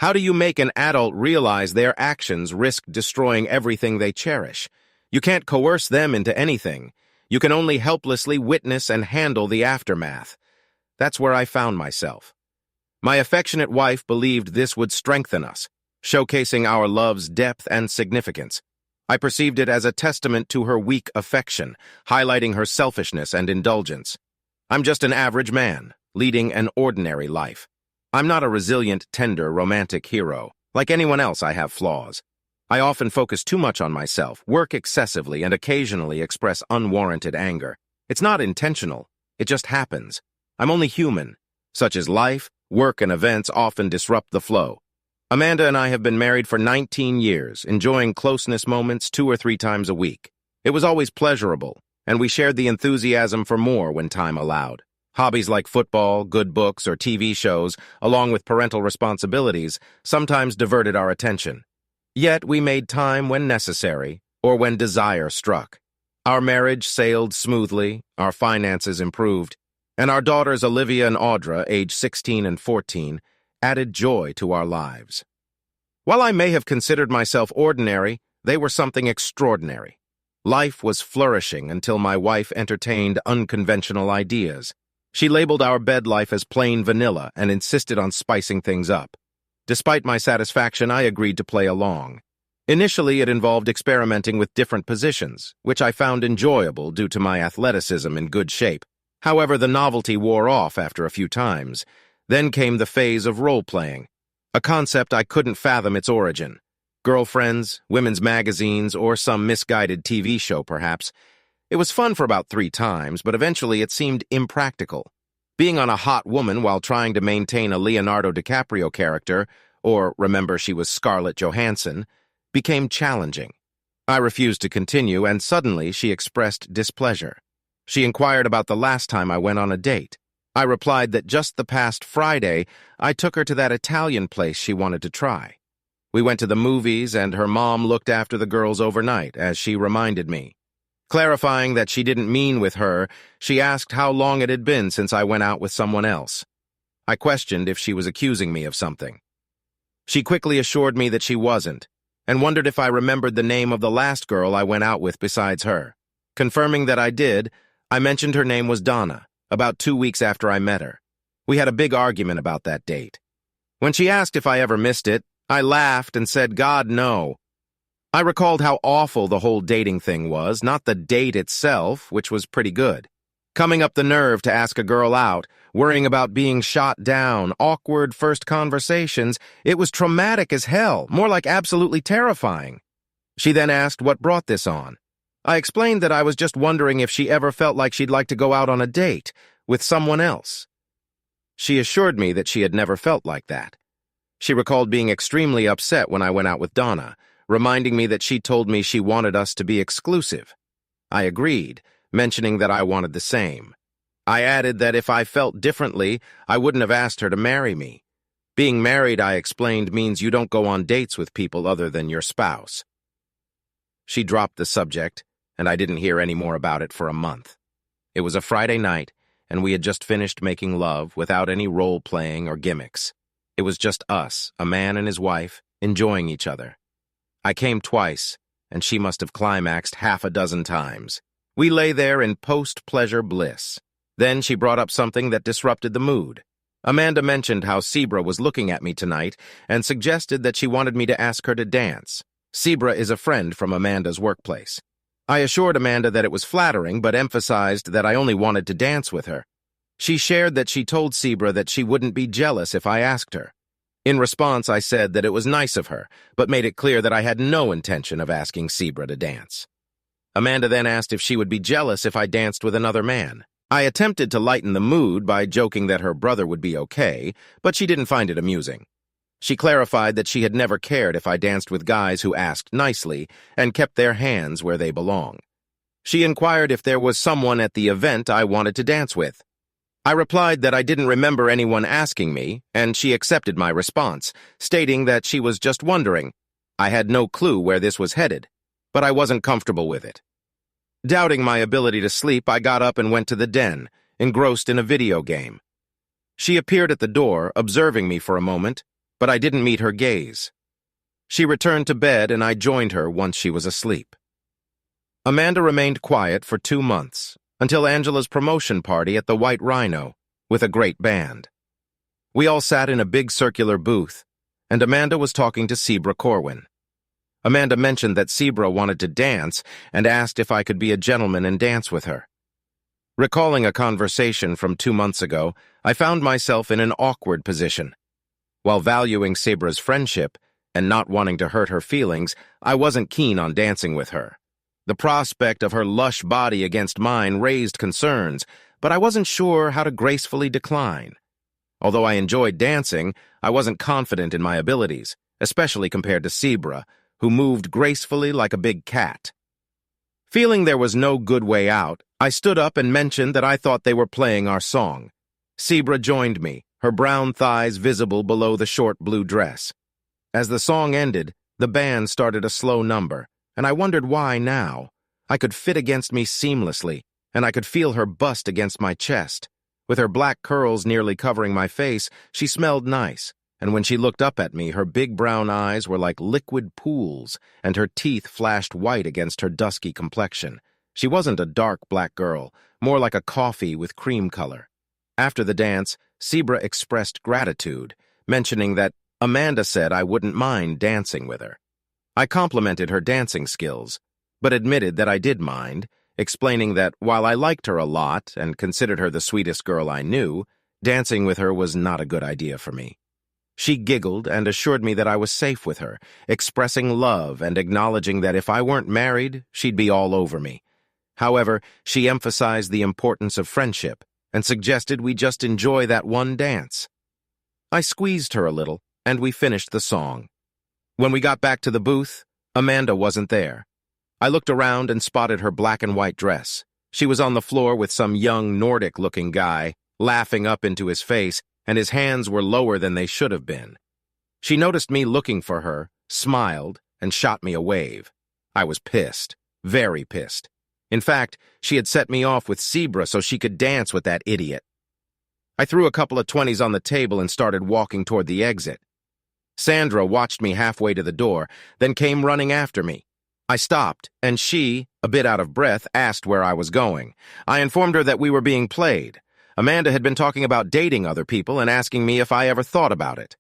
How do you make an adult realize their actions risk destroying everything they cherish? You can't coerce them into anything. You can only helplessly witness and handle the aftermath. That's where I found myself. My affectionate wife believed this would strengthen us, showcasing our love's depth and significance. I perceived it as a testament to her weak affection, highlighting her selfishness and indulgence. I'm just an average man, leading an ordinary life. I'm not a resilient, tender, romantic hero. Like anyone else, I have flaws. I often focus too much on myself, work excessively, and occasionally express unwarranted anger. It's not intentional. It just happens. I'm only human. Such as life, work, and events often disrupt the flow. Amanda and I have been married for 19 years, enjoying closeness moments 2 or 3 times a week. It was always pleasurable, and we shared the enthusiasm for more when time allowed. Hobbies like football, good books, or TV shows, along with parental responsibilities, sometimes diverted our attention. Yet we made time when necessary, or when desire struck. Our marriage sailed smoothly, our finances improved, and our daughters Olivia and Audra, aged 16 and 14, added joy to our lives. While I may have considered myself ordinary, they were something extraordinary. Life was flourishing until my wife entertained unconventional ideas. She labeled our bed life as plain vanilla and insisted on spicing things up. Despite my satisfaction, I agreed to play along. Initially, it involved experimenting with different positions, which I found enjoyable due to my athleticism and good shape. However, the novelty wore off after a few times. Then came the phase of role-playing, a concept I couldn't fathom its origin. Girlfriends, women's magazines, or some misguided TV show, perhaps. It was fun for about 3 times, but eventually it seemed impractical. Being on a hot woman while trying to maintain a Leonardo DiCaprio character, or remember she was Scarlett Johansson, became challenging. I refused to continue, and suddenly she expressed displeasure. She inquired about the last time I went on a date. I replied that just the past Friday, I took her to that Italian place she wanted to try. We went to the movies, and her mom looked after the girls overnight, as she reminded me. Clarifying that she didn't mean with her, she asked how long it had been since I went out with someone else. I questioned if she was accusing me of something. She quickly assured me that she wasn't, and wondered if I remembered the name of the last girl I went out with besides her. Confirming that I did, I mentioned her name was Donna, about 2 weeks after I met her. We had a big argument about that date. When she asked if I ever missed it, I laughed and said, God, no. I recalled how awful the whole dating thing was, not the date itself, which was pretty good. Coming up the nerve to ask a girl out, worrying about being shot down, awkward first conversations, it was traumatic as hell, more like absolutely terrifying. She then asked what brought this on. I explained that I was just wondering if she ever felt like she'd like to go out on a date with someone else. She assured me that she had never felt like that. She recalled being extremely upset when I went out with Donna, reminding me that she told me she wanted us to be exclusive. I agreed, mentioning that I wanted the same. I added that if I felt differently, I wouldn't have asked her to marry me. Being married, I explained, means you don't go on dates with people other than your spouse. She dropped the subject, and I didn't hear any more about it for a month. It was a Friday night, and we had just finished making love without any role-playing or gimmicks. It was just us, a man and his wife, enjoying each other. I came twice, and she must have climaxed 6 times. We lay there in post-pleasure bliss. Then she brought up something that disrupted the mood. Amanda mentioned how Sebra was looking at me tonight and suggested that she wanted me to ask her to dance. Sebra is a friend from Amanda's workplace. I assured Amanda that it was flattering, but emphasized that I only wanted to dance with her. She shared that she told Sebra that she wouldn't be jealous if I asked her. In response, I said that it was nice of her, but made it clear that I had no intention of asking Sebra to dance. Amanda then asked if she would be jealous if I danced with another man. I attempted to lighten the mood by joking that her brother would be okay, but she didn't find it amusing. She clarified that she had never cared if I danced with guys who asked nicely and kept their hands where they belong. She inquired if there was someone at the event I wanted to dance with. I replied that I didn't remember anyone asking me, and she accepted my response, stating that she was just wondering. I had no clue where this was headed, but I wasn't comfortable with it. Doubting my ability to sleep, I got up and went to the den, engrossed in a video game. She appeared at the door, observing me for a moment, but I didn't meet her gaze. She returned to bed and I joined her once she was asleep. Amanda remained quiet for 2 months, until Angela's promotion party at the White Rhino, with a great band. We all sat in a big circular booth, and Amanda was talking to Sebra Corwin. Amanda mentioned that Sebra wanted to dance and asked if I could be a gentleman and dance with her. Recalling a conversation from 2 months ago, I found myself in an awkward position. While valuing Sebra's friendship and not wanting to hurt her feelings, I wasn't keen on dancing with her. The prospect of her lush body against mine raised concerns, but I wasn't sure how to gracefully decline. Although I enjoyed dancing, I wasn't confident in my abilities, especially compared to Sebra, who moved gracefully like a big cat. Feeling there was no good way out, I stood up and mentioned that I thought they were playing our song. Sebra joined me, her brown thighs visible below the short blue dress. As the song ended, the band started a slow number, and I wondered why now. I could fit against me seamlessly, and I could feel her bust against my chest. With her black curls nearly covering my face, she smelled nice, and when she looked up at me, her big brown eyes were like liquid pools, and her teeth flashed white against her dusky complexion. She wasn't a dark black girl, more like a coffee with cream color. After the dance, Sebra expressed gratitude, mentioning that Amanda said I wouldn't mind dancing with her. I complimented her dancing skills, but admitted that I did mind, explaining that while I liked her a lot and considered her the sweetest girl I knew, dancing with her was not a good idea for me. She giggled and assured me that I was safe with her, expressing love and acknowledging that if I weren't married, she'd be all over me. However, she emphasized the importance of friendship and suggested we just enjoy that one dance. I squeezed her a little, and we finished the song. When we got back to the booth, Amanda wasn't there. I looked around and spotted her black and white dress. She was on the floor with some young Nordic-looking guy, laughing up into his face, and his hands were lower than they should have been. She noticed me looking for her, smiled, and shot me a wave. I was pissed, very pissed. In fact, she had set me off with Sebra so she could dance with that idiot. I threw a couple of 20s on the table and started walking toward the exit. Sandra watched me halfway to the door, then came running after me. I stopped, and she, a bit out of breath, asked where I was going. I informed her that we were being played. Amanda had been talking about dating other people and asking me if I ever thought about it.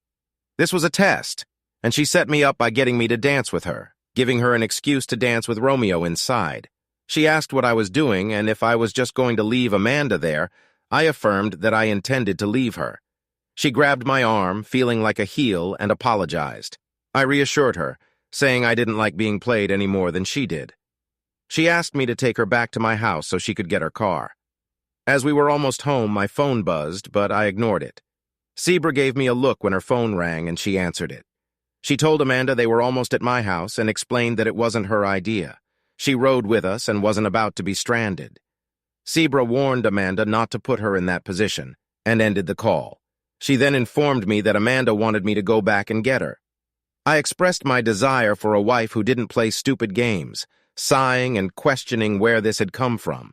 This was a test, and she set me up by getting me to dance with her, giving her an excuse to dance with Romeo inside. She asked what I was doing and if I was just going to leave Amanda there. I affirmed that I intended to leave her. She grabbed my arm, feeling like a heel, and apologized. I reassured her, saying I didn't like being played any more than she did. She asked me to take her back to my house so she could get her car. As we were almost home, my phone buzzed, but I ignored it. Sebra gave me a look when her phone rang and she answered it. She told Amanda they were almost at my house and explained that it wasn't her idea. She rode with us and wasn't about to be stranded. Sebra warned Amanda not to put her in that position and ended the call. She then informed me that Amanda wanted me to go back and get her. I expressed my desire for a wife who didn't play stupid games, sighing and questioning where this had come from.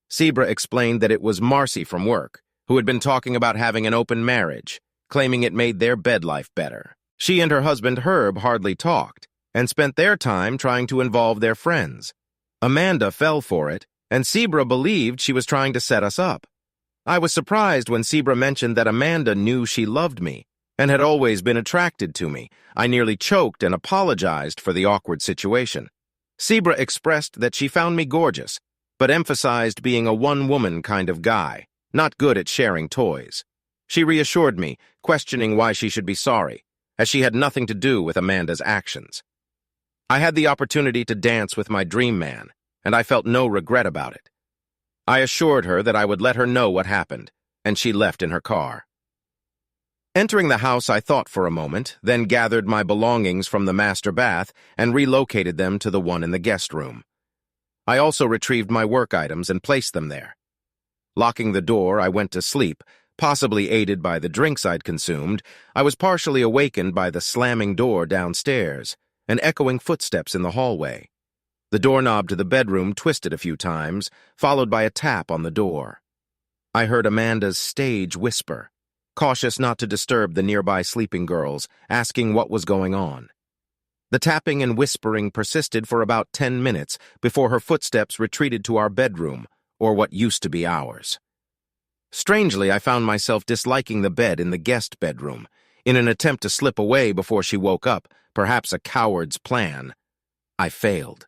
Sebra explained that it was Marcy from work, who had been talking about having an open marriage, claiming it made their bed life better. She and her husband Herb hardly talked, and spent their time trying to involve their friends. Amanda fell for it, and Sebra believed she was trying to set us up. I was surprised when Sebra mentioned that Amanda knew she loved me and had always been attracted to me. I nearly choked and apologized for the awkward situation. Sebra expressed that she found me gorgeous, but emphasized being a one-woman kind of guy, not good at sharing toys. She reassured me, questioning why she should be sorry, as she had nothing to do with Amanda's actions. I had the opportunity to dance with my dream man, and I felt no regret about it. I assured her that I would let her know what happened, and she left in her car. Entering the house, I thought for a moment, then gathered my belongings from the master bath and relocated them to the one in the guest room. I also retrieved my work items and placed them there. Locking the door, I went to sleep. Possibly aided by the drinks I'd consumed, I was partially awakened by the slamming door downstairs and echoing footsteps in the hallway. The doorknob to the bedroom twisted a few times, followed by a tap on the door. I heard Amanda's stage whisper, cautious not to disturb the nearby sleeping girls, asking what was going on. The tapping and whispering persisted for about 10 minutes before her footsteps retreated to our bedroom, or what used to be ours. Strangely, I found myself disliking the bed in the guest bedroom, in an attempt to slip away before she woke up, perhaps a coward's plan. I failed.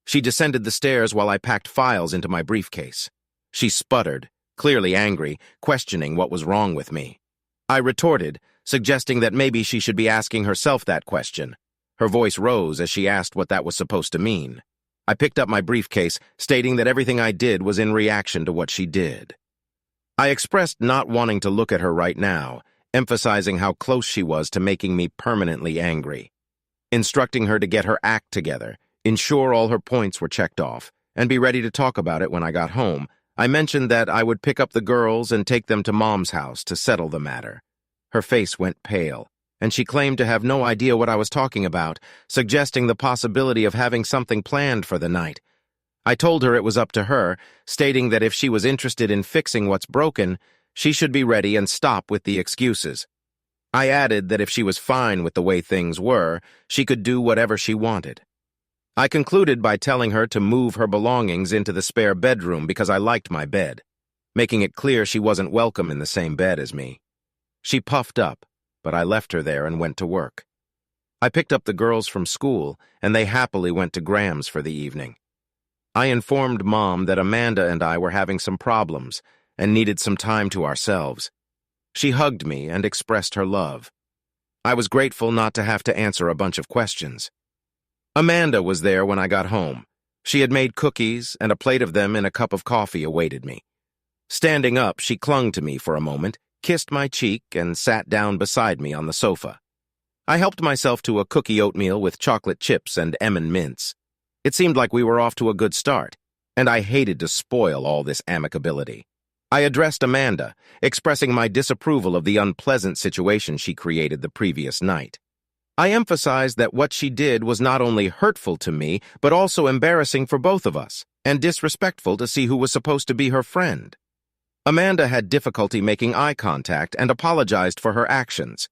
She descended the stairs while I packed files into my briefcase. She sputtered, clearly angry, questioning what was wrong with me. I retorted, suggesting that maybe she should be asking herself that question. Her voice rose as she asked what that was supposed to mean. I picked up my briefcase, stating that everything I did was in reaction to what she did. I expressed not wanting to look at her right now, emphasizing how close she was to making me permanently angry. Instructing her to get her act together, ensure all her points were checked off, and be ready to talk about it when I got home, I mentioned that I would pick up the girls and take them to Mom's house to settle the matter. Her face went pale, and she claimed to have no idea what I was talking about, suggesting the possibility of having something planned for the night. I told her it was up to her, stating that if she was interested in fixing what's broken, she should be ready and stop with the excuses. I added that if she was fine with the way things were, she could do whatever she wanted. I concluded by telling her to move her belongings into the spare bedroom because I liked my bed, making it clear she wasn't welcome in the same bed as me. She puffed up, but I left her there and went to work. I picked up the girls from school, and they happily went to Graham's for the evening. I informed Mom that Amanda and I were having some problems and needed some time to ourselves. She hugged me and expressed her love. I was grateful not to have to answer a bunch of questions. Amanda was there when I got home. She had made cookies, and a plate of them and a cup of coffee awaited me. Standing up, she clung to me for a moment, kissed my cheek, and sat down beside me on the sofa. I helped myself to a cookie oatmeal with chocolate chips and M&Mints. It seemed like we were off to a good start, and I hated to spoil all this amicability. I addressed Amanda, expressing my disapproval of the unpleasant situation she created the previous night. I emphasized that what she did was not only hurtful to me, but also embarrassing for both of us, and disrespectful to see who was supposed to be her friend. Amanda had difficulty making eye contact and apologized for her actions.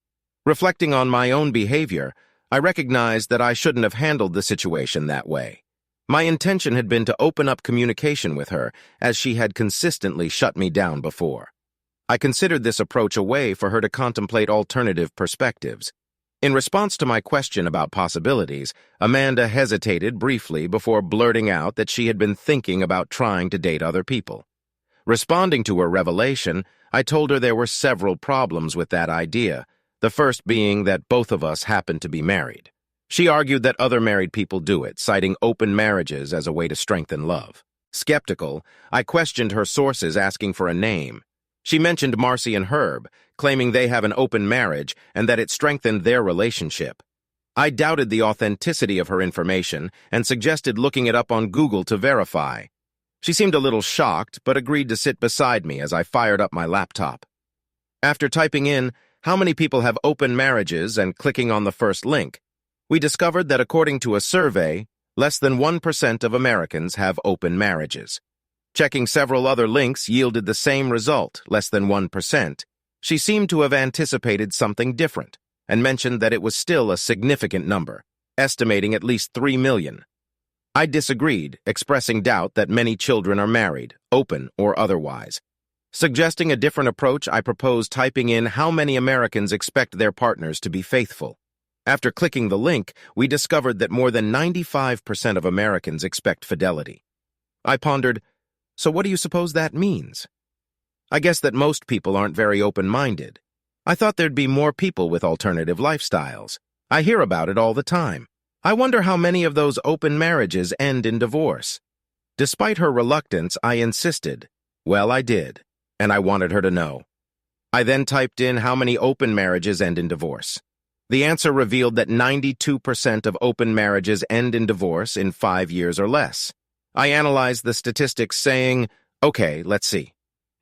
Reflecting on my own behavior, I recognized that I shouldn't have handled the situation that way. My intention had been to open up communication with her, as she had consistently shut me down before. I considered this approach a way for her to contemplate alternative perspectives. In response to my question about possibilities, Amanda hesitated briefly before blurting out that she had been thinking about trying to date other people. Responding to her revelation, I told her there were several problems with that idea, the first being that both of us happened to be married. She argued that other married people do it, citing open marriages as a way to strengthen love. Skeptical, I questioned her sources, asking for a name. She mentioned Marcy and Herb, claiming they have an open marriage and that it strengthened their relationship. I doubted the authenticity of her information and suggested looking it up on Google to verify. She seemed a little shocked, but agreed to sit beside me as I fired up my laptop. After typing in, "How many people have open marriages?" and clicking on the first link, we discovered that according to a survey, less than 1% of Americans have open marriages. Checking several other links yielded the same result, less than 1%. She seemed to have anticipated something different, and mentioned that it was still a significant number, estimating at least 3 million. I disagreed, expressing doubt that many children are married, open or otherwise. Suggesting a different approach, I proposed typing in how many Americans expect their partners to be faithful. After clicking the link, we discovered that more than 95% of Americans expect fidelity. I pondered, so what do you suppose that means? I guess that most people aren't very open-minded. I thought there'd be more people with alternative lifestyles. I hear about it all the time. I wonder how many of those open marriages end in divorce. Despite her reluctance, I insisted. Well, I did, and I wanted her to know. I then typed in how many open marriages end in divorce. The answer revealed that 92% of open marriages end in divorce in 5 years or less. I analyzed the statistics saying, okay, let's see.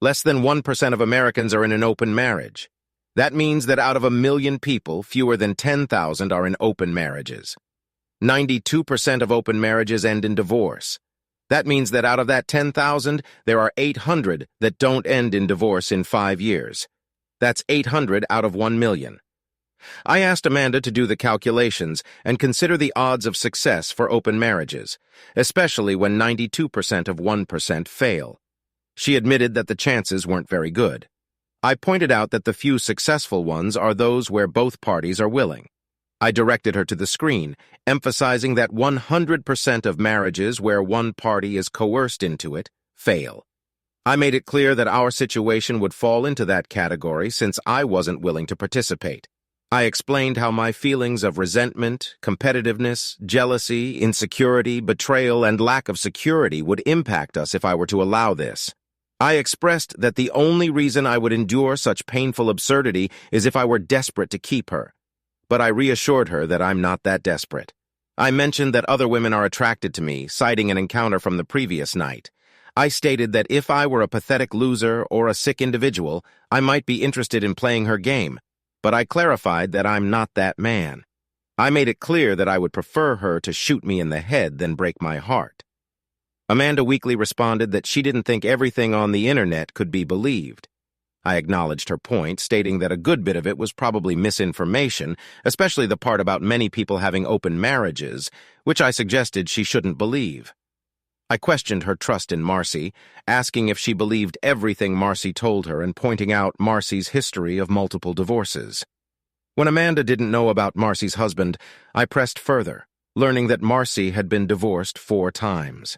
Less than 1% of Americans are in an open marriage. That means that out of 1 million people, fewer than 10,000 are in open marriages. 92% of open marriages end in divorce. That means that out of that 10,000, there are 800 that don't end in divorce in 5 years. That's 800 out of 1 million. I asked Amanda to do the calculations and consider the odds of success for open marriages, especially when 92% of 1% fail. She admitted that the chances weren't very good. I pointed out that the few successful ones are those where both parties are willing. I directed her to the screen, emphasizing that 100% of marriages where one party is coerced into it fail. I made it clear that our situation would fall into that category since I wasn't willing to participate. I explained how my feelings of resentment, competitiveness, jealousy, insecurity, betrayal, and lack of security would impact us if I were to allow this. I expressed that the only reason I would endure such painful absurdity is if I were desperate to keep her. But I reassured her that I'm not that desperate. I mentioned that other women are attracted to me, citing an encounter from the previous night. I stated that if I were a pathetic loser or a sick individual, I might be interested in playing her game. But I clarified that I'm not that man. I made it clear that I would prefer her to shoot me in the head than break my heart. Amanda weakly responded that she didn't think everything on the internet could be believed. I acknowledged her point, stating that a good bit of it was probably misinformation, especially the part about many people having open marriages, which I suggested she shouldn't believe. I questioned her trust in Marcy, asking if she believed everything Marcy told her and pointing out Marcy's history of multiple divorces. When Amanda didn't know about Marcy's husband, I pressed further, learning that Marcy had been divorced 4 times.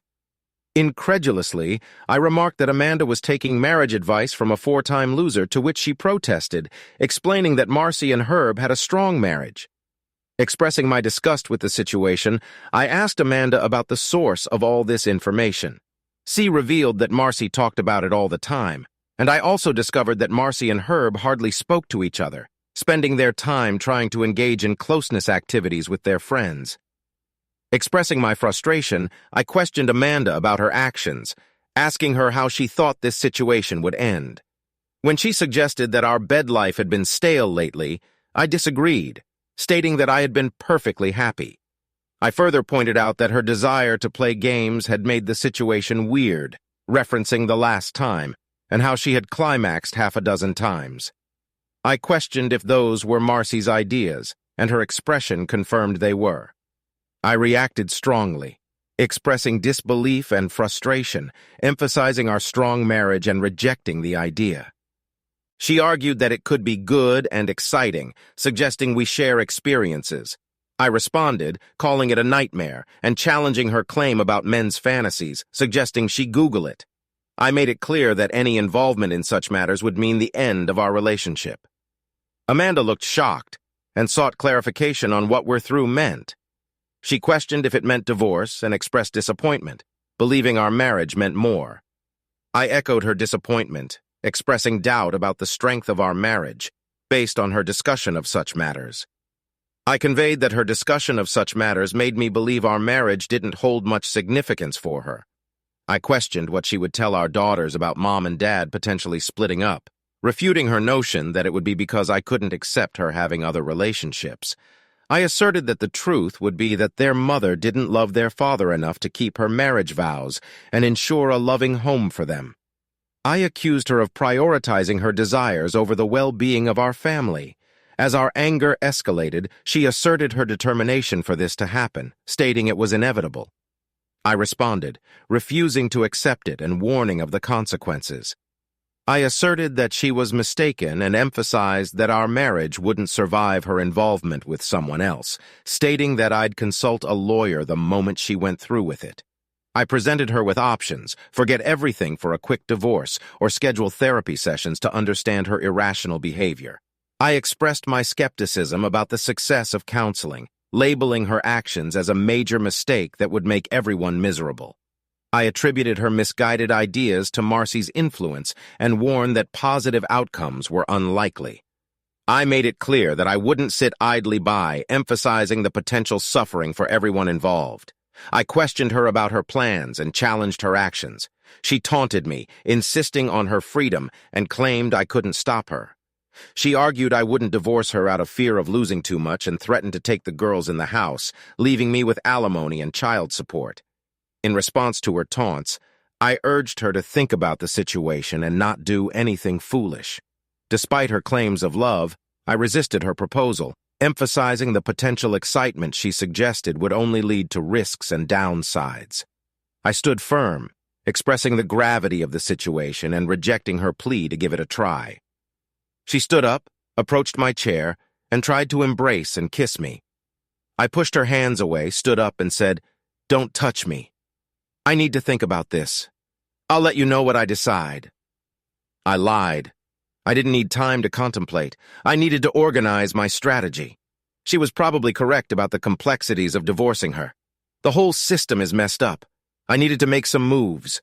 Incredulously, I remarked that Amanda was taking marriage advice from a 4-time loser, to which she protested, explaining that Marcy and Herb had a strong marriage. Expressing my disgust with the situation, I asked Amanda about the source of all this information. She revealed that Marcy talked about it all the time, and I also discovered that Marcy and Herb hardly spoke to each other, spending their time trying to engage in closeness activities with their friends. Expressing my frustration, I questioned Amanda about her actions, asking her how she thought this situation would end. When she suggested that our bed life had been stale lately, I disagreed, stating that I had been perfectly happy. I further pointed out that her desire to play games had made the situation weird, referencing the last time, and how she had climaxed 6 times. I questioned if those were Marcy's ideas, and her expression confirmed they were. I reacted strongly, expressing disbelief and frustration, emphasizing our strong marriage and rejecting the idea. She argued that it could be good and exciting, suggesting we share experiences. I responded, calling it a nightmare, and challenging her claim about men's fantasies, suggesting she Google it. I made it clear that any involvement in such matters would mean the end of our relationship. Amanda looked shocked and sought clarification on what we're through meant. She questioned if it meant divorce and expressed disappointment, believing our marriage meant more. I echoed her disappointment, expressing doubt about the strength of our marriage, based on her discussion of such matters. I conveyed that her discussion of such matters made me believe our marriage didn't hold much significance for her. I questioned what she would tell our daughters about Mom and Dad potentially splitting up, refuting her notion that it would be because I couldn't accept her having other relationships. I asserted that the truth would be that their mother didn't love their father enough to keep her marriage vows and ensure a loving home for them. I accused her of prioritizing her desires over the well-being of our family. As our anger escalated, she asserted her determination for this to happen, stating it was inevitable. I responded, refusing to accept it and warning of the consequences. I asserted that she was mistaken and emphasized that our marriage wouldn't survive her involvement with someone else, stating that I'd consult a lawyer the moment she went through with it. I presented her with options: forget everything for a quick divorce, or schedule therapy sessions to understand her irrational behavior. I expressed my skepticism about the success of counseling, labeling her actions as a major mistake that would make everyone miserable. I attributed her misguided ideas to Marcy's influence and warned that positive outcomes were unlikely. I made it clear that I wouldn't sit idly by, emphasizing the potential suffering for everyone involved. I questioned her about her plans and challenged her actions. She taunted me, insisting on her freedom, and claimed I couldn't stop her. She argued I wouldn't divorce her out of fear of losing too much and threatened to take the girls in the house, leaving me with alimony and child support. In response to her taunts, I urged her to think about the situation and not do anything foolish. Despite her claims of love, I resisted her proposal, emphasizing the potential excitement she suggested would only lead to risks and downsides. I stood firm, expressing the gravity of the situation and rejecting her plea to give it a try. She stood up, approached my chair, and tried to embrace and kiss me. I pushed her hands away, stood up, and said, "Don't touch me. I need to think about this. I'll let you know what I decide." I lied. I didn't need time to contemplate. I needed to organize my strategy. She was probably correct about the complexities of divorcing her. The whole system is messed up. I needed to make some moves.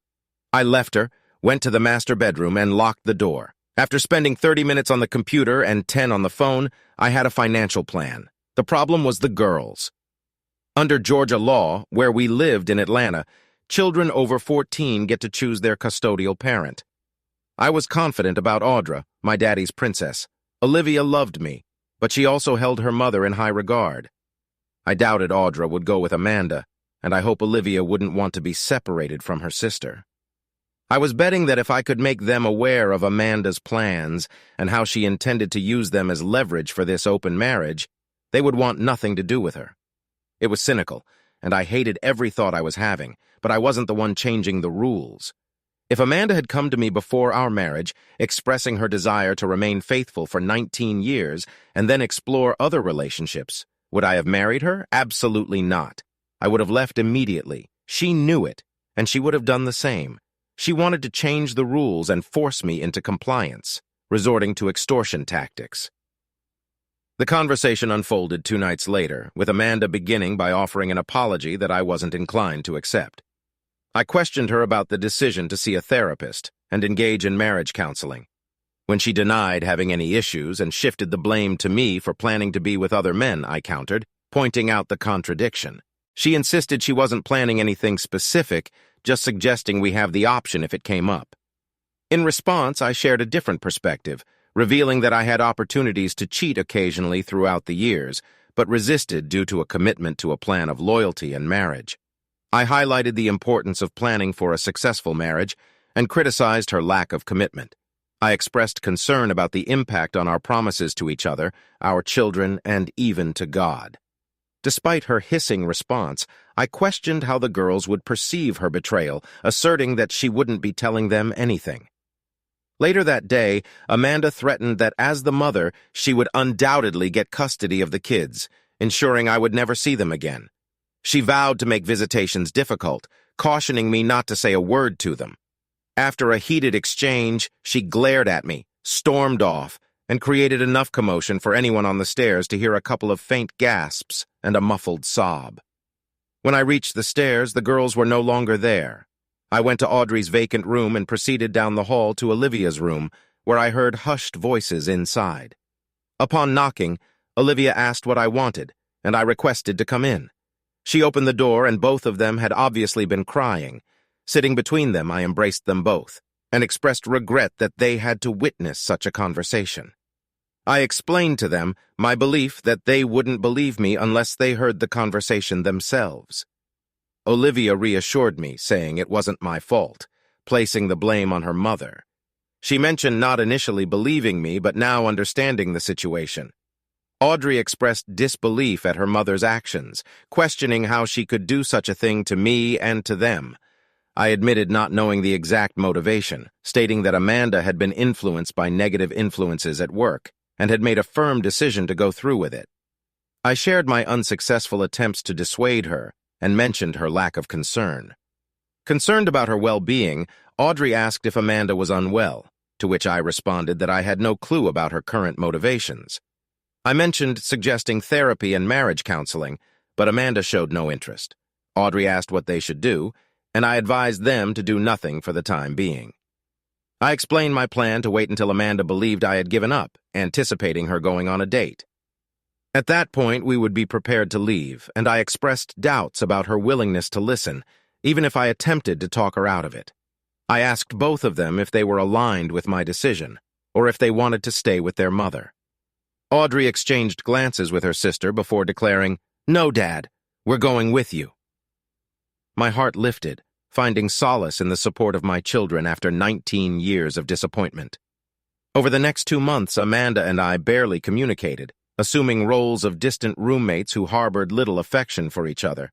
I left her, went to the master bedroom, and locked the door. After spending 30 minutes on the computer and 10 on the phone, I had a financial plan. The problem was the girls. Under Georgia law, where we lived in Atlanta, children over 14 get to choose their custodial parent. I was confident about Audra, my daddy's princess. Olivia loved me, but she also held her mother in high regard. I doubted Audra would go with Amanda, and I hope Olivia wouldn't want to be separated from her sister. I was betting that if I could make them aware of Amanda's plans and how she intended to use them as leverage for this open marriage, they would want nothing to do with her. It was cynical, and I hated every thought I was having, but I wasn't the one changing the rules. If Amanda had come to me before our marriage, expressing her desire to remain faithful for 19 years and then explore other relationships, would I have married her? Absolutely not. I would have left immediately. She knew it, and she would have done the same. She wanted to change the rules and force me into compliance, resorting to extortion tactics. The conversation unfolded 2 nights later, with Amanda beginning by offering an apology that I wasn't inclined to accept. I questioned her about the decision to see a therapist and engage in marriage counseling. When she denied having any issues and shifted the blame to me for planning to be with other men, I countered, pointing out the contradiction. She insisted she wasn't planning anything specific, just suggesting we have the option if it came up. In response, I shared a different perspective, revealing that I had opportunities to cheat occasionally throughout the years, but resisted due to a commitment to a plan of loyalty and marriage. I highlighted the importance of planning for a successful marriage and criticized her lack of commitment. I expressed concern about the impact on our promises to each other, our children, and even to God. Despite her hissing response, I questioned how the girls would perceive her betrayal, asserting that she wouldn't be telling them anything. Later that day, Amanda threatened that as the mother, she would undoubtedly get custody of the kids, ensuring I would never see them again. She vowed to make visitations difficult, cautioning me not to say a word to them. After a heated exchange, she glared at me, stormed off, and created enough commotion for anyone on the stairs to hear a couple of faint gasps and a muffled sob. When I reached the stairs, the girls were no longer there. I went to Audrey's vacant room and proceeded down the hall to Olivia's room, where I heard hushed voices inside. Upon knocking, Olivia asked what I wanted, and I requested to come in. She opened the door, and both of them had obviously been crying. Sitting between them, I embraced them both, and expressed regret that they had to witness such a conversation. I explained to them my belief that they wouldn't believe me unless they heard the conversation themselves. Olivia reassured me, saying it wasn't my fault, placing the blame on her mother. She mentioned not initially believing me, but now understanding the situation. Audrey expressed disbelief at her mother's actions, questioning how she could do such a thing to me and to them. I admitted not knowing the exact motivation, stating that Amanda had been influenced by negative influences at work and had made a firm decision to go through with it. I shared my unsuccessful attempts to dissuade her and mentioned her lack of concern. Concerned about her well-being, Audrey asked if Amanda was unwell, to which I responded that I had no clue about her current motivations. I mentioned suggesting therapy and marriage counseling, but Amanda showed no interest. Audrey asked what they should do, and I advised them to do nothing for the time being. I explained my plan to wait until Amanda believed I had given up, anticipating her going on a date. At that point, we would be prepared to leave, and I expressed doubts about her willingness to listen, even if I attempted to talk her out of it. I asked both of them if they were aligned with my decision, or if they wanted to stay with their mother. Audrey exchanged glances with her sister before declaring, "No, Dad, we're going with you." My heart lifted, finding solace in the support of my children after 19 years of disappointment. Over the next 2 months, Amanda and I barely communicated, assuming roles of distant roommates who harbored little affection for each other.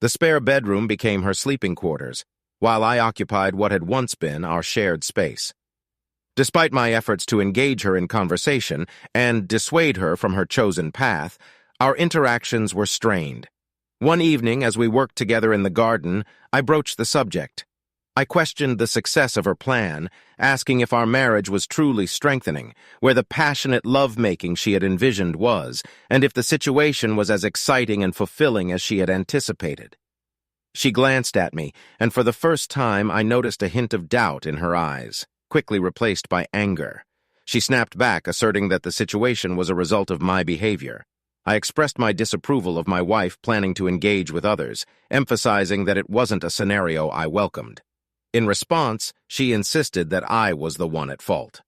The spare bedroom became her sleeping quarters, while I occupied what had once been our shared space. Despite my efforts to engage her in conversation and dissuade her from her chosen path, our interactions were strained. One evening, as we worked together in the garden, I broached the subject. I questioned the success of her plan, asking if our marriage was truly strengthening, where the passionate love-making she had envisioned was, and if the situation was as exciting and fulfilling as she had anticipated. She glanced at me, and for the first time I noticed a hint of doubt in her eyes, quickly replaced by anger. She snapped back, asserting that the situation was a result of my behavior. I expressed my disapproval of my wife planning to engage with others, emphasizing that it wasn't a scenario I welcomed. In response, she insisted that I was the one at fault.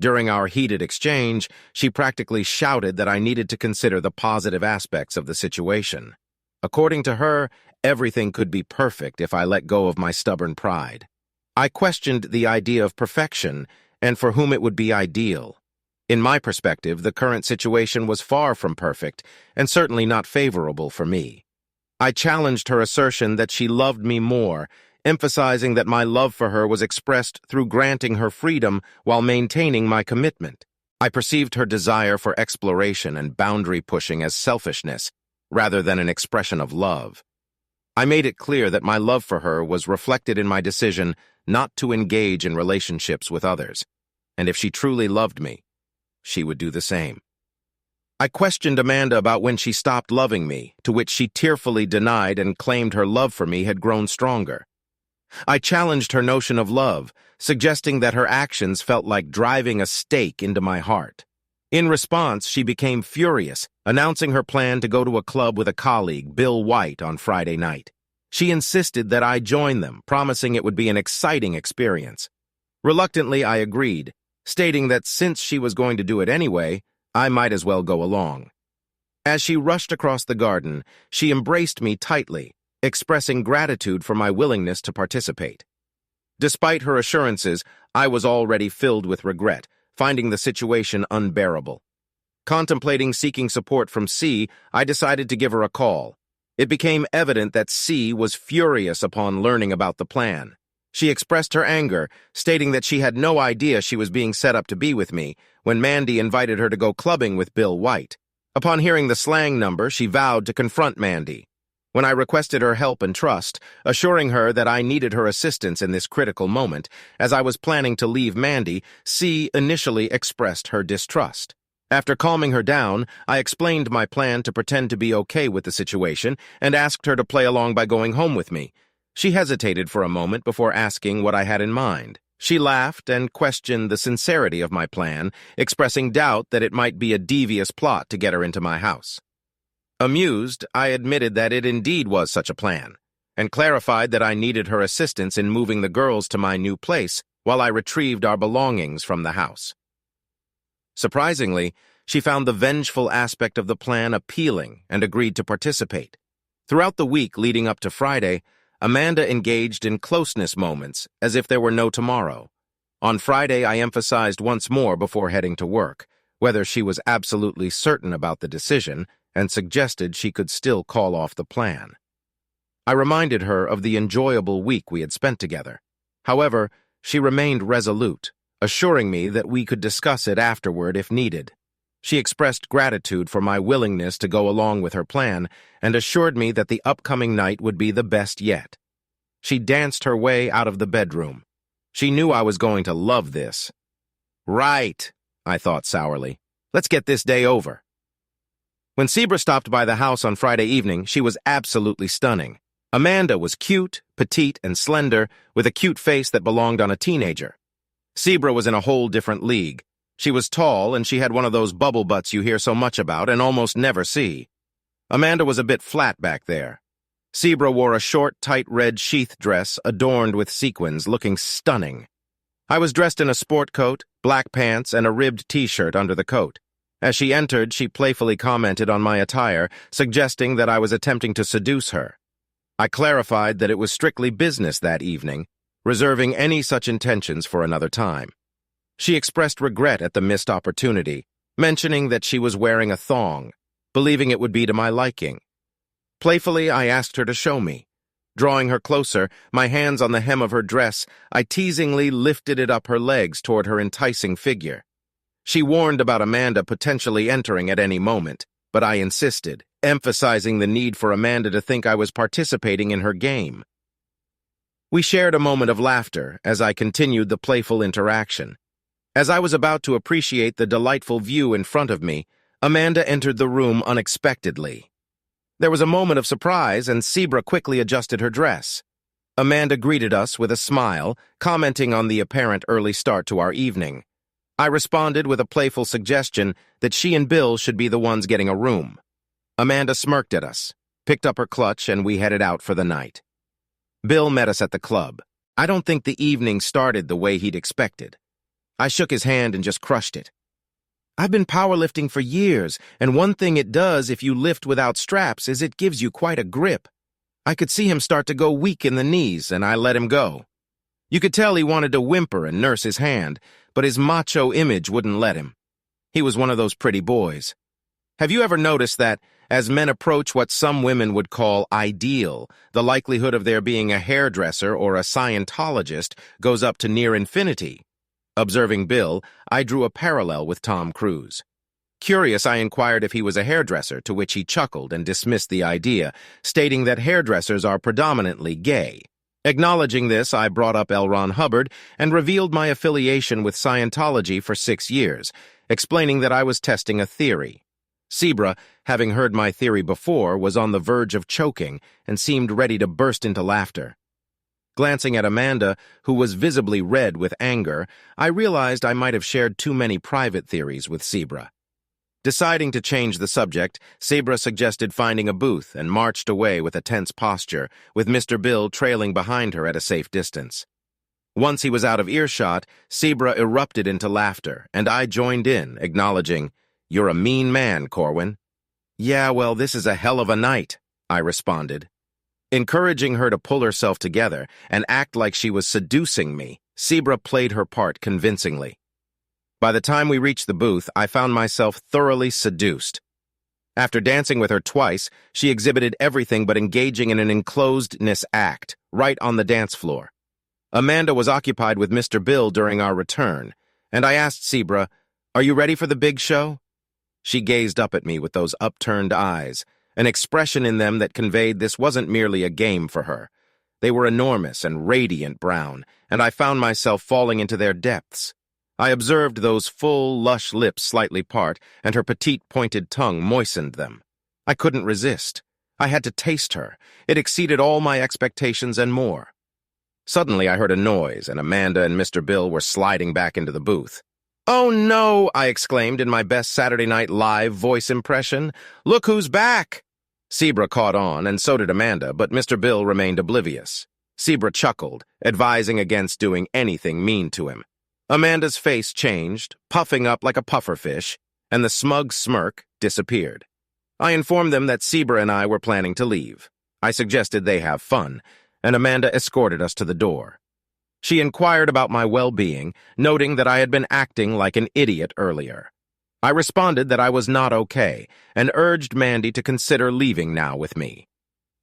During our heated exchange, she practically shouted that I needed to consider the positive aspects of the situation. According to her, everything could be perfect if I let go of my stubborn pride. I questioned the idea of perfection and for whom it would be ideal. In my perspective, the current situation was far from perfect and certainly not favorable for me. I challenged her assertion that she loved me more, emphasizing that my love for her was expressed through granting her freedom while maintaining my commitment. I perceived her desire for exploration and boundary pushing as selfishness, rather than an expression of love. I made it clear that my love for her was reflected in my decision not to engage in relationships with others, and if she truly loved me, she would do the same. I questioned Amanda about when she stopped loving me, to which she tearfully denied and claimed her love for me had grown stronger. I challenged her notion of love, suggesting that her actions felt like driving a stake into my heart. In response, she became furious, announcing her plan to go to a club with a colleague, Bill White, on Friday night. She insisted that I join them, promising it would be an exciting experience. Reluctantly, I agreed, stating that since she was going to do it anyway, I might as well go along. As she rushed across the garden, she embraced me tightly, expressing gratitude for my willingness to participate. Despite her assurances, I was already filled with regret, finding the situation unbearable. Contemplating seeking support from C, I decided to give her a call. It became evident that C was furious upon learning about the plan. She expressed her anger, stating that she had no idea she was being set up to be with me when Mandy invited her to go clubbing with Bill White. Upon hearing the slang number, she vowed to confront Mandy. When I requested her help and trust, assuring her that I needed her assistance in this critical moment, as I was planning to leave Mandy, C initially expressed her distrust. After calming her down, I explained my plan to pretend to be okay with the situation and asked her to play along by going home with me. She hesitated for a moment before asking what I had in mind. She laughed and questioned the sincerity of my plan, expressing doubt that it might be a devious plot to get her into my house. Amused, I admitted that it indeed was such a plan, and clarified that I needed her assistance in moving the girls to my new place while I retrieved our belongings from the house. Surprisingly, she found the vengeful aspect of the plan appealing and agreed to participate. Throughout the week leading up to Friday, Amanda engaged in closeness moments as if there were no tomorrow. On Friday, I emphasized once more before heading to work whether she was absolutely certain about the decision and suggested she could still call off the plan. I reminded her of the enjoyable week we had spent together. However, she remained resolute, assuring me that we could discuss it afterward if needed. She expressed gratitude for my willingness to go along with her plan and assured me that the upcoming night would be the best yet. She danced her way out of the bedroom. She knew I was going to love this. Right, I thought sourly. Let's get this day over. When Zebra stopped by the house on Friday evening, she was absolutely stunning. Amanda was cute, petite, and slender, with a cute face that belonged on a teenager. Zebra was in a whole different league. She was tall, and she had one of those bubble butts you hear so much about and almost never see. Amanda was a bit flat back there. Zebra wore a short, tight red sheath dress adorned with sequins, looking stunning. I was dressed in a sport coat, black pants, and a ribbed t-shirt under the coat. As she entered, she playfully commented on my attire, suggesting that I was attempting to seduce her. I clarified that it was strictly business that evening, reserving any such intentions for another time. She expressed regret at the missed opportunity, mentioning that she was wearing a thong, believing it would be to my liking. Playfully, I asked her to show me. Drawing her closer, my hands on the hem of her dress, I teasingly lifted it up her legs toward her enticing figure. She warned about Amanda potentially entering at any moment, but I insisted, emphasizing the need for Amanda to think I was participating in her game. We shared a moment of laughter as I continued the playful interaction. As I was about to appreciate the delightful view in front of me, Amanda entered the room unexpectedly. There was a moment of surprise, and Zebra quickly adjusted her dress. Amanda greeted us with a smile, commenting on the apparent early start to our evening. I responded with a playful suggestion that she and Bill should be the ones getting a room. Amanda smirked at us, picked up her clutch, and we headed out for the night. Bill met us at the club. I don't think the evening started the way he'd expected. I shook his hand and just crushed it. I've been powerlifting for years, and one thing it does if you lift without straps is it gives you quite a grip. I could see him start to go weak in the knees, and I let him go. You could tell he wanted to whimper and nurse his hand, but his macho image wouldn't let him. He was one of those pretty boys. Have you ever noticed that, as men approach what some women would call ideal, the likelihood of there being a hairdresser or a Scientologist goes up to near infinity? Observing Bill, I drew a parallel with Tom Cruise. Curious, I inquired if he was a hairdresser, to which he chuckled and dismissed the idea, stating that hairdressers are predominantly gay. Acknowledging this, I brought up L. Ron Hubbard and revealed my affiliation with Scientology for 6 years, explaining that I was testing a theory. Zebra, having heard my theory before, was on the verge of choking and seemed ready to burst into laughter. Glancing at Amanda, who was visibly red with anger, I realized I might have shared too many private theories with Zebra. Deciding to change the subject, Zebra suggested finding a booth and marched away with a tense posture, with Mr. Bill trailing behind her at a safe distance. Once he was out of earshot, Zebra erupted into laughter, and I joined in, acknowledging, "You're a mean man, Corwin." "Yeah, well, this is a hell of a night," I responded. Encouraging her to pull herself together and act like she was seducing me, Zebra played her part convincingly. By the time we reached the booth, I found myself thoroughly seduced. After dancing with her twice, she exhibited everything but engaging in an enclosedness act, right on the dance floor. Amanda was occupied with Mr. Bill during our return, and I asked Zebra, "Are you ready for the big show?" She gazed up at me with those upturned eyes, an expression in them that conveyed this wasn't merely a game for her. They were enormous and radiant brown, and I found myself falling into their depths. I observed those full, lush lips slightly part, and her petite, pointed tongue moistened them. I couldn't resist. I had to taste her. It exceeded all my expectations and more. Suddenly I heard a noise, and Amanda and Mr. Bill were sliding back into the booth. "Oh no!" I exclaimed in my best Saturday Night Live voice impression. "Look who's back!" Zebra caught on, and so did Amanda, but Mr. Bill remained oblivious. Zebra chuckled, advising against doing anything mean to him. Amanda's face changed, puffing up like a pufferfish, and the smug smirk disappeared. I informed them that Zebra and I were planning to leave. I suggested they have fun, and Amanda escorted us to the door. She inquired about my well-being, noting that I had been acting like an idiot earlier. I responded that I was not okay, and urged Mandy to consider leaving now with me.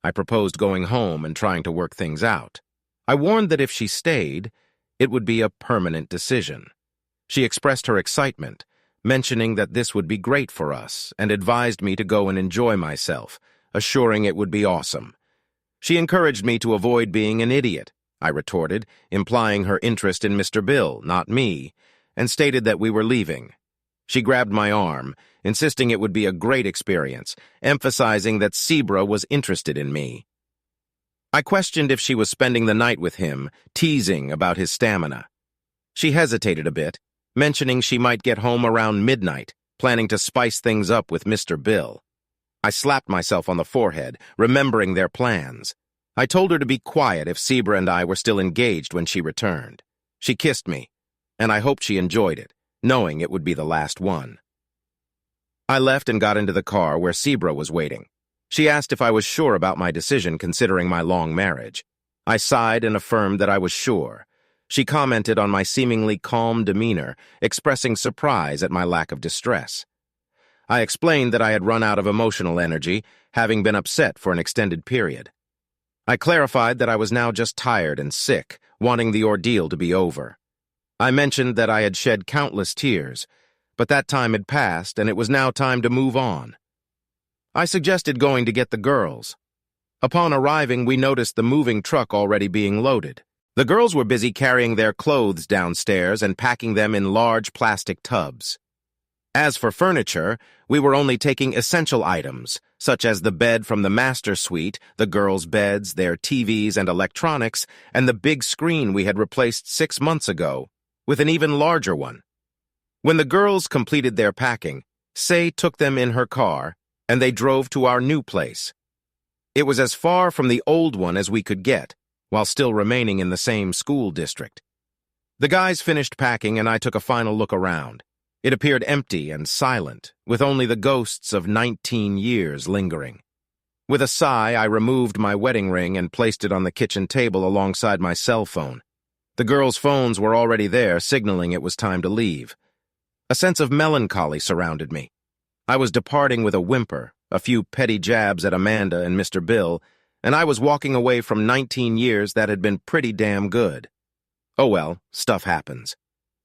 I proposed going home and trying to work things out. I warned that if she stayed, it would be a permanent decision. She expressed her excitement, mentioning that this would be great for us, and advised me to go and enjoy myself, assuring it would be awesome. She encouraged me to avoid being an idiot, I retorted, implying her interest in Mr. Bill, not me, and stated that we were leaving. She grabbed my arm, insisting it would be a great experience, emphasizing that Zebra was interested in me. I questioned if she was spending the night with him, teasing about his stamina. She hesitated a bit, mentioning she might get home around midnight, planning to spice things up with Mr. Bill. I slapped myself on the forehead, remembering their plans. I told her to be quiet if Zebra and I were still engaged when she returned. She kissed me, and I hoped she enjoyed it, knowing it would be the last one. I left and got into the car where Zebra was waiting. She asked if I was sure about my decision considering my long marriage. I sighed and affirmed that I was sure. She commented on my seemingly calm demeanor, expressing surprise at my lack of distress. I explained that I had run out of emotional energy, having been upset for an extended period. I clarified that I was now just tired and sick, wanting the ordeal to be over. I mentioned that I had shed countless tears, but that time had passed and it was now time to move on. I suggested going to get the girls. Upon arriving, we noticed the moving truck already being loaded. The girls were busy carrying their clothes downstairs and packing them in large plastic tubs. As for furniture, we were only taking essential items, such as the bed from the master suite, the girls' beds, their TVs and electronics, and the big screen we had replaced 6 months ago, with an even larger one. When the girls completed their packing, Say took them in her car, and they drove to our new place. It was as far from the old one as we could get, while still remaining in the same school district. The guys finished packing, and I took a final look around. It appeared empty and silent, with only the ghosts of 19 years lingering. With a sigh, I removed my wedding ring and placed it on the kitchen table alongside my cell phone. The girls' phones were already there, signaling it was time to leave. A sense of melancholy surrounded me. I was departing with a whimper, a few petty jabs at Amanda and Mr. Bill, and I was walking away from 19 years that had been pretty damn good. Oh well, stuff happens.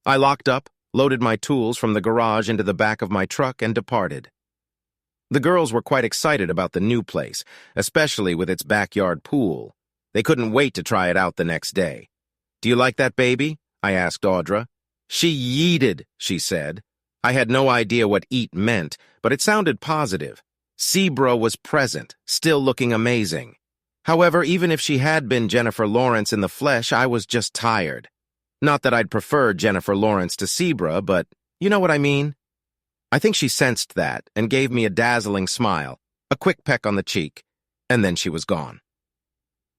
I locked up, loaded my tools from the garage into the back of my truck, and departed. The girls were quite excited about the new place, especially with its backyard pool. They couldn't wait to try it out the next day. "Do you like that baby?" I asked Audra. "She yeeted," she said. I had no idea what eat meant, but it sounded positive. Zebra was present, still looking amazing. However, even if she had been Jennifer Lawrence in the flesh, I was just tired. Not that I'd prefer Jennifer Lawrence to Zebra, but you know what I mean? I think she sensed that and gave me a dazzling smile, a quick peck on the cheek, and then she was gone.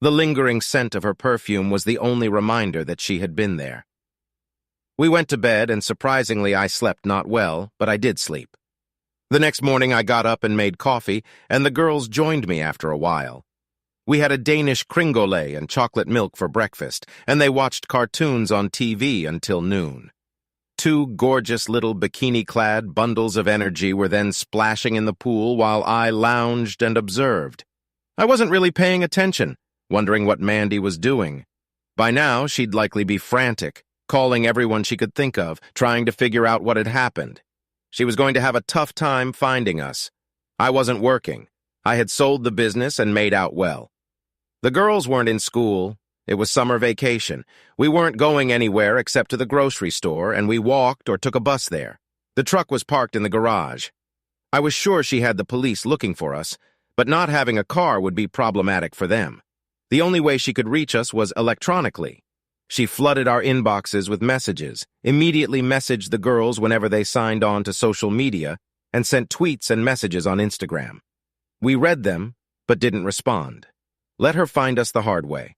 The lingering scent of her perfume was the only reminder that she had been there. We went to bed, and surprisingly I slept not well, but I did sleep. The next morning I got up and made coffee, and the girls joined me after a while. We had a Danish kringole and chocolate milk for breakfast, and they watched cartoons on TV until noon. Two gorgeous little bikini-clad bundles of energy were then splashing in the pool while I lounged and observed. I wasn't really paying attention, wondering what Mandy was doing. By now, she'd likely be frantic, calling everyone she could think of, trying to figure out what had happened. She was going to have a tough time finding us. I wasn't working. I had sold the business and made out well. The girls weren't in school. It was summer vacation. We weren't going anywhere except to the grocery store, and we walked or took a bus there. The truck was parked in the garage. I was sure she had the police looking for us, but not having a car would be problematic for them. The only way she could reach us was electronically. She flooded our inboxes with messages, immediately messaged the girls whenever they signed on to social media, and sent tweets and messages on Instagram. We read them, but didn't respond. Let her find us the hard way.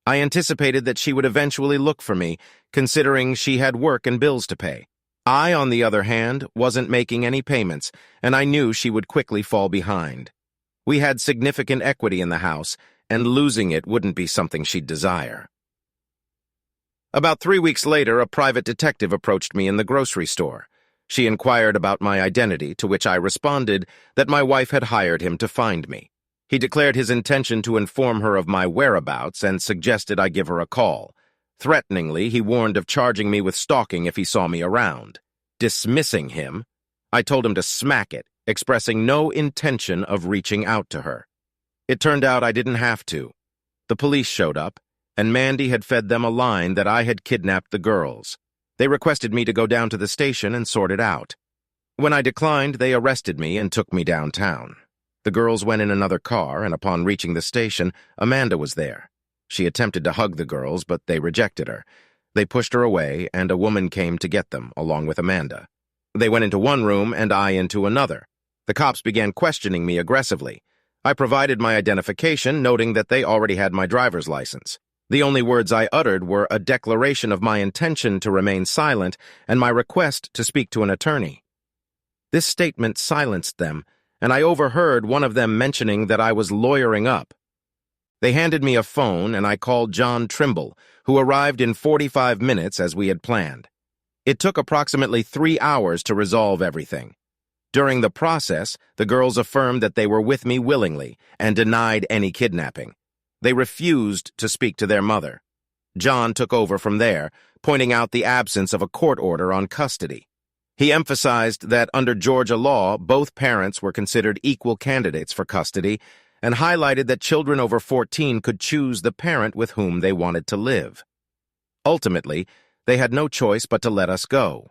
I anticipated that she would eventually look for me, considering she had work and bills to pay. I, on the other hand, wasn't making any payments, and I knew she would quickly fall behind. We had significant equity in the house, and losing it wouldn't be something she'd desire. About 3 weeks later, a private detective approached me in the grocery store. She inquired about my identity, to which I responded that my wife had hired him to find me. He declared his intention to inform her of my whereabouts and suggested I give her a call. Threateningly, he warned of charging me with stalking if he saw me around. Dismissing him, I told him to smack it, expressing no intention of reaching out to her. It turned out I didn't have to. The police showed up, and Mandy had fed them a line that I had kidnapped the girls. They requested me to go down to the station and sort it out. When I declined, they arrested me and took me downtown. The girls went in another car, and upon reaching the station, Amanda was there. She attempted to hug the girls, but they rejected her. They pushed her away, and a woman came to get them, along with Amanda. They went into one room, and I into another. The cops began questioning me aggressively. I provided my identification, noting that they already had my driver's license. The only words I uttered were a declaration of my intention to remain silent and my request to speak to an attorney. This statement silenced them, and I overheard one of them mentioning that I was lawyering up. They handed me a phone and I called John Trimble, who arrived in 45 minutes as we had planned. It took approximately 3 hours to resolve everything. During the process, the girls affirmed that they were with me willingly and denied any kidnapping. They refused to speak to their mother. John took over from there, pointing out the absence of a court order on custody. He emphasized that under Georgia law, both parents were considered equal candidates for custody and highlighted that children over 14 could choose the parent with whom they wanted to live. Ultimately, they had no choice but to let us go.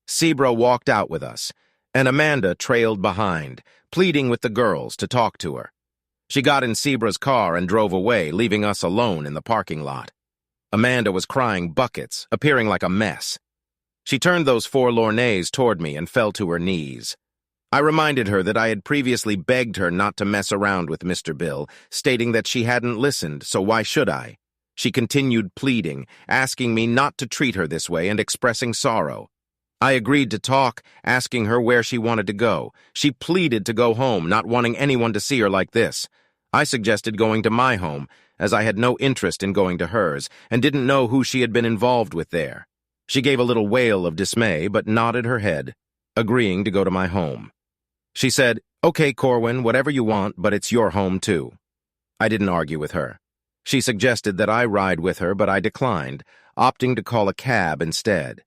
Sebra walked out with us, and Amanda trailed behind, pleading with the girls to talk to her. She got in Sebra's car and drove away, leaving us alone in the parking lot. Amanda was crying buckets, appearing like a mess. She turned those forlorn eyes toward me and fell to her knees. I reminded her that I had previously begged her not to mess around with Mr. Bill, stating that she hadn't listened, so why should I? She continued pleading, asking me not to treat her this way and expressing sorrow. I agreed to talk, asking her where she wanted to go. She pleaded to go home, not wanting anyone to see her like this. I suggested going to my home, as I had no interest in going to hers, and didn't know who she had been involved with there. She gave a little wail of dismay, but nodded her head, agreeing to go to my home. She said, "Okay, Corwin, whatever you want, but it's your home too." I didn't argue with her. She suggested that I ride with her, but I declined, opting to call a cab instead.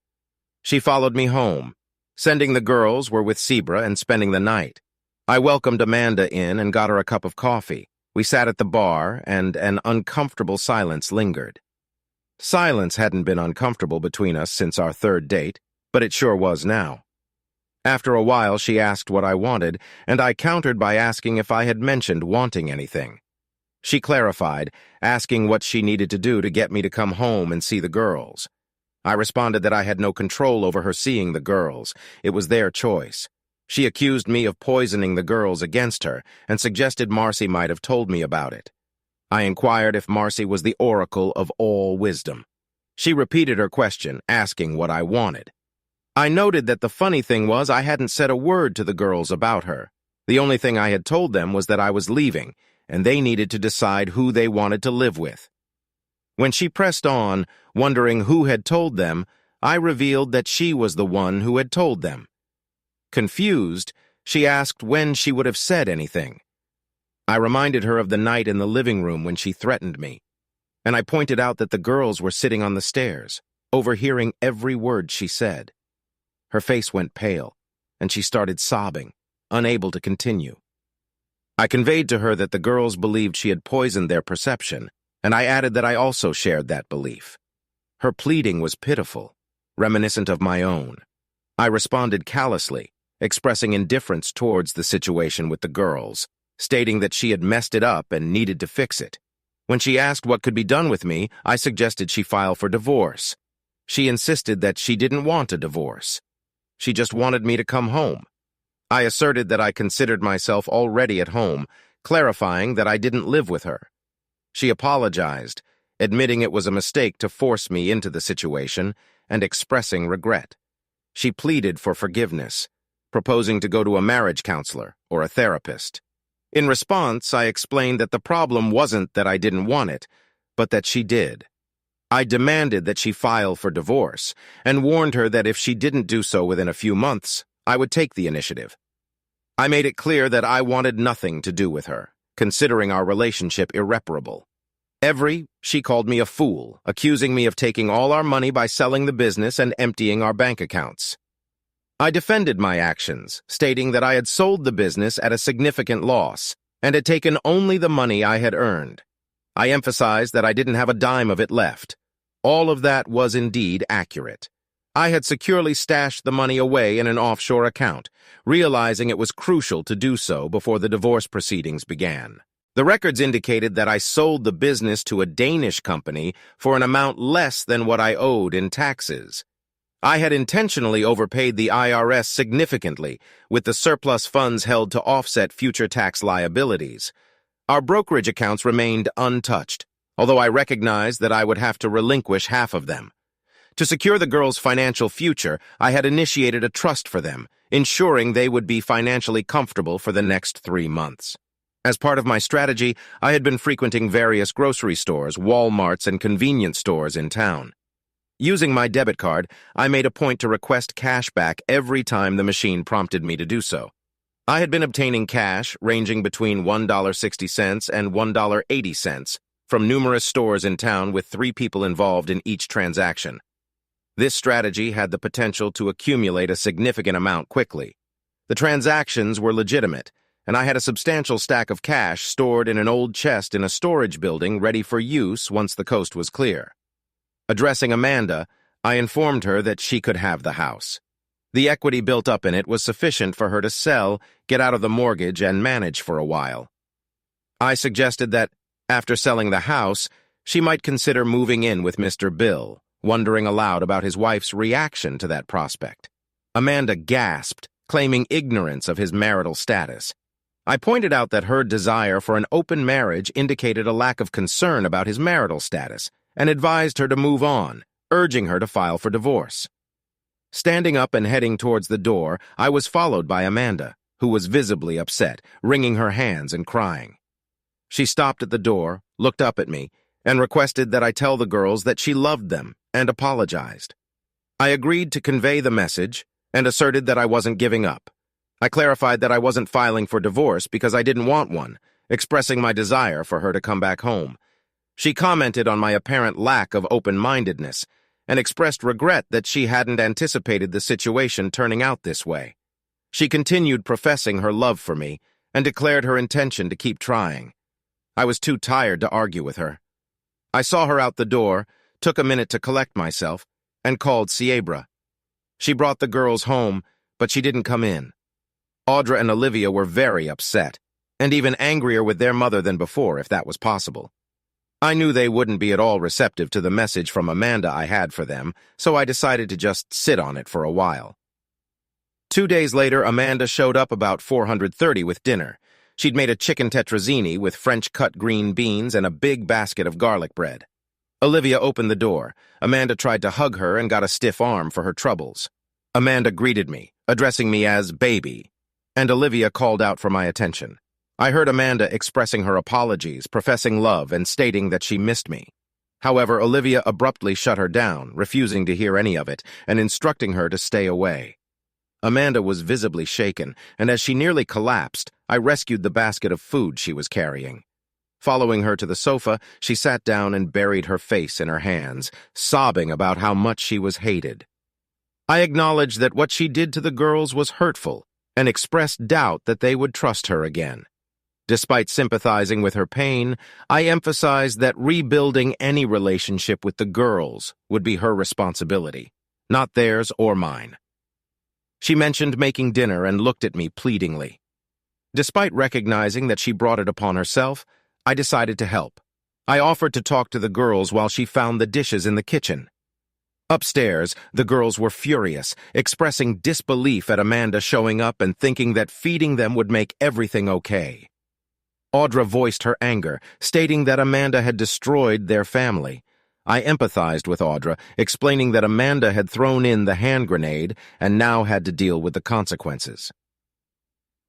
She followed me home. Sending the girls were with Sebra and spending the night. I welcomed Amanda in and got her a cup of coffee. We sat at the bar, and an uncomfortable silence lingered. Silence hadn't been uncomfortable between us since our third date, but it sure was now. After a while, she asked what I wanted, and I countered by asking if I had mentioned wanting anything. She clarified, asking what she needed to do to get me to come home and see the girls. I responded that I had no control over her seeing the girls. It was their choice. She accused me of poisoning the girls against her and suggested Marcy might have told me about it. I inquired if Marcy was the oracle of all wisdom. She repeated her question, asking what I wanted. I noted that the funny thing was I hadn't said a word to the girls about her. The only thing I had told them was that I was leaving, and they needed to decide who they wanted to live with. When she pressed on, wondering who had told them, I revealed that she was the one who had told them. Confused, she asked when she would have said anything. I reminded her of the night in the living room when she threatened me, and I pointed out that the girls were sitting on the stairs, overhearing every word she said. Her face went pale, and she started sobbing, unable to continue. I conveyed to her that the girls believed she had poisoned their perception, and I added that I also shared that belief. Her pleading was pitiful, reminiscent of my own. I responded callously, expressing indifference towards the situation with the girls, stating that she had messed it up and needed to fix it. When she asked what could be done with me, I suggested she file for divorce. She insisted that she didn't want a divorce. She just wanted me to come home. I asserted that I considered myself already at home, clarifying that I didn't live with her. She apologized, admitting it was a mistake to force me into the situation and expressing regret. She pleaded for forgiveness, proposing to go to a marriage counselor or a therapist. In response, I explained that the problem wasn't that I didn't want it, but that she did. I demanded that she file for divorce and warned her that if she didn't do so within a few months, I would take the initiative. I made it clear that I wanted nothing to do with her, considering our relationship irreparable. She called me a fool, accusing me of taking all our money by selling the business and emptying our bank accounts. I defended my actions, stating that I had sold the business at a significant loss and had taken only the money I had earned. I emphasized that I didn't have a dime of it left. All of that was indeed accurate. I had securely stashed the money away in an offshore account, realizing it was crucial to do so before the divorce proceedings began. The records indicated that I sold the business to a Danish company for an amount less than what I owed in taxes. I had intentionally overpaid the IRS significantly, with the surplus funds held to offset future tax liabilities. Our brokerage accounts remained untouched, although I recognized that I would have to relinquish half of them. To secure the girls' financial future, I had initiated a trust for them, ensuring they would be financially comfortable for the next 3 months. As part of my strategy, I had been frequenting various grocery stores, Walmarts, and convenience stores in town. Using my debit card, I made a point to request cash back every time the machine prompted me to do so. I had been obtaining cash ranging between $1.60 and $1.80 from numerous stores in town with 3 people involved in each transaction. This strategy had the potential to accumulate a significant amount quickly. The transactions were legitimate, and I had a substantial stack of cash stored in an old chest in a storage building ready for use once the coast was clear. Addressing Amanda, I informed her that she could have the house. The equity built up in it was sufficient for her to sell, get out of the mortgage, and manage for a while. I suggested that, after selling the house, she might consider moving in with Mr. Bill, wondering aloud about his wife's reaction to that prospect. Amanda gasped, claiming ignorance of his marital status. I pointed out that her desire for an open marriage indicated a lack of concern about his marital status, and advised her to move on, urging her to file for divorce. Standing up and heading towards the door, I was followed by Amanda, who was visibly upset, wringing her hands and crying. She stopped at the door, looked up at me, and requested that I tell the girls that she loved them and apologized. I agreed to convey the message and asserted that I wasn't giving up. I clarified that I wasn't filing for divorce because I didn't want one, expressing my desire for her to come back home. She commented on my apparent lack of open-mindedness and expressed regret that she hadn't anticipated the situation turning out this way. She continued professing her love for me and declared her intention to keep trying. I was too tired to argue with her. I saw her out the door, took a minute to collect myself, and called Siebra. She brought the girls home, but she didn't come in. Audra and Olivia were very upset, and even angrier with their mother than before, if that was possible. I knew they wouldn't be at all receptive to the message from Amanda I had for them, so I decided to just sit on it for a while. 2 days later, Amanda showed up about 4:30 with dinner. She'd made a chicken tetrazzini with French-cut green beans and a big basket of garlic bread. Olivia opened the door. Amanda tried to hug her and got a stiff arm for her troubles. Amanda greeted me, addressing me as baby, and Olivia called out for my attention. I heard Amanda expressing her apologies, professing love, and stating that she missed me. However, Olivia abruptly shut her down, refusing to hear any of it, and instructing her to stay away. Amanda was visibly shaken, and as she nearly collapsed, I rescued the basket of food she was carrying. Following her to the sofa, she sat down and buried her face in her hands, sobbing about how much she was hated. I acknowledged that what she did to the girls was hurtful, and expressed doubt that they would trust her again. Despite sympathizing with her pain, I emphasized that rebuilding any relationship with the girls would be her responsibility, not theirs or mine. She mentioned making dinner and looked at me pleadingly. Despite recognizing that she brought it upon herself, I decided to help. I offered to talk to the girls while she found the dishes in the kitchen. Upstairs, the girls were furious, expressing disbelief at Amanda showing up and thinking that feeding them would make everything okay. Audra voiced her anger, stating that Amanda had destroyed their family. I empathized with Audra, explaining that Amanda had thrown in the hand grenade and now had to deal with the consequences.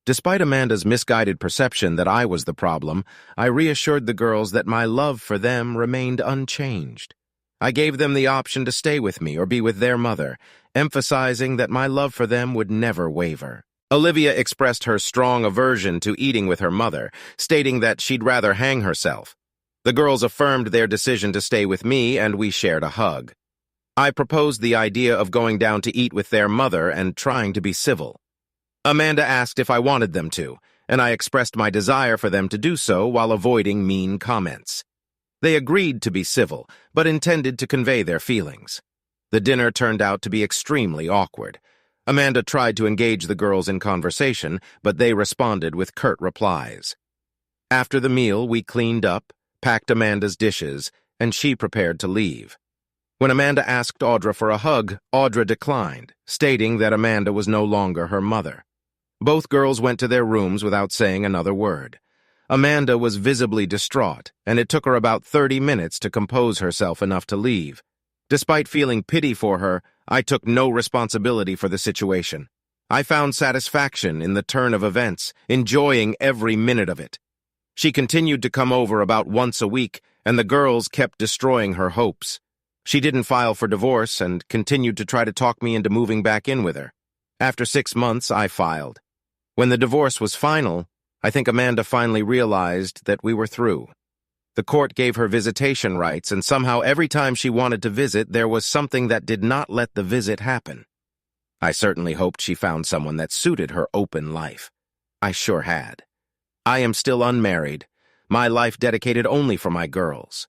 Despite Amanda's misguided perception that I was the problem, I reassured the girls that my love for them remained unchanged. I gave them the option to stay with me or be with their mother, emphasizing that my love for them would never waver. Olivia expressed her strong aversion to eating with her mother, stating that she'd rather hang herself. The girls affirmed their decision to stay with me, and we shared a hug. I proposed the idea of going down to eat with their mother and trying to be civil. Amanda asked if I wanted them to, and I expressed my desire for them to do so while avoiding mean comments. They agreed to be civil, but intended to convey their feelings. The dinner turned out to be extremely awkward. Amanda tried to engage the girls in conversation, but they responded with curt replies. After the meal, we cleaned up, packed Amanda's dishes, and she prepared to leave. When Amanda asked Audra for a hug, Audra declined, stating that Amanda was no longer her mother. Both girls went to their rooms without saying another word. Amanda was visibly distraught, and it took her about 30 minutes to compose herself enough to leave. Despite feeling pity for her, I took no responsibility for the situation. I found satisfaction in the turn of events, enjoying every minute of it. She continued to come over about once a week, and the girls kept destroying her hopes. She didn't file for divorce and continued to try to talk me into moving back in with her. After 6 months, I filed. When the divorce was final, I think Amanda finally realized that we were through. The court gave her visitation rights, and somehow every time she wanted to visit, there was something that did not let the visit happen. I certainly hoped she found someone that suited her open life. I sure had. I am still unmarried, my life dedicated only for my girls.